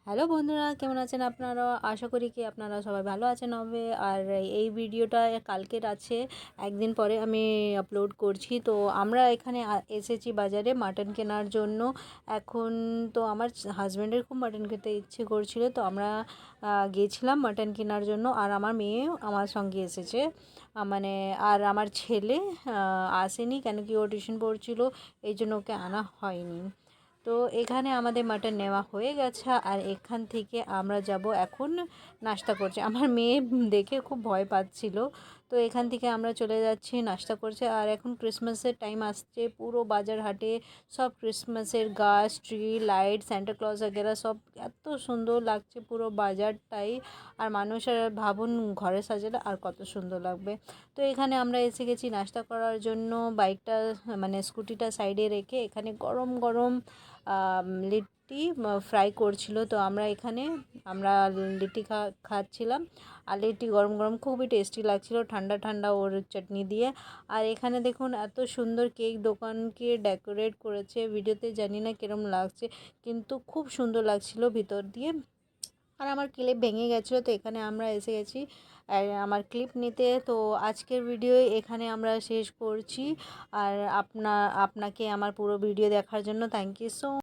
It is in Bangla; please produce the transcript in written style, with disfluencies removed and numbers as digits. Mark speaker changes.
Speaker 1: হ্যালো বন্ধুরা, কেমন আছেন আপনারা? আশা করি কি আপনারা সবাই ভালো আছেন হবে। আর এই ভিডিওটা কালকের আছে, একদিন পরে আমি আপলোড করছি। তো আমরা এখানে এসেছি বাজারে মাটন কেনার জন্য। এখন তো আমার হাজব্যান্ডের খুব মাটন খেতে ইচ্ছে করছিল, তো আমরা গিয়েছিলাম মাটন কেনার জন্য। আর আমার মেয়ে আমার সঙ্গে এসেছে, মানে আর আমার ছেলে আসেনি, কেন কি ও টিউশন পড়ছিল, এই জন্য ওকে আনা হয়নি। তো এখানে আমাদের মাটন নেওয়া হয়ে গেছে, আর এখান থেকে আমরা যাব এখন নাস্তা করছে। আমার মেয়ে দেখে খুব ভয় পাচ্ছিল, তো এখান থেকে আমরা চলে যাচ্ছি নাস্তা করছে। আর এখন ক্রিসমাসের টাইম আসছে, পুরো বাজার হাটে সব ক্রিসমাসের গাছ, ট্রি, লাইট, স্যান্টা ক্লজ वगैरह সব এত সুন্দর লাগছে পুরো বাজারটাই। আর মানুষের ভাবুন ঘরে সাজালে আর কত সুন্দর লাগবে। তো এখানে আমরা এসে গেছি নাস্তা করার জন্য। বাইকটা মানে স্কুটিটা সাইডে রেখে এখানে গরম গরম লিট্টি ফ্রাই করছিল। তো আমরা লিট্টি খাচ্ছিলাম। আর লিট্টি গরম গরম খুবই টেস্টি লাগছিল, ঠান্ডা ঠান্ডা ওর চাটনি দিয়ে। আর এখানে দেখুন এত সুন্দর কেক দোকানকে ডেকোরেট করেছে, ভিডিওতে জানি না কিরম লাগছে, কিন্তু খুব সুন্দর লাগছিল ভিতর দিয়ে। আর আমার ক্লিপ ভেঙে গেছিলো, তো এখানে আমরা এসে গেছি আর আমার ক্লিপ নিতে। তো আজকের ভিডিও এখানে আমরা শেষ করছি। আর আপনাকে আমার পুরো ভিডিও দেখার জন্য থ্যাংক ইউ সো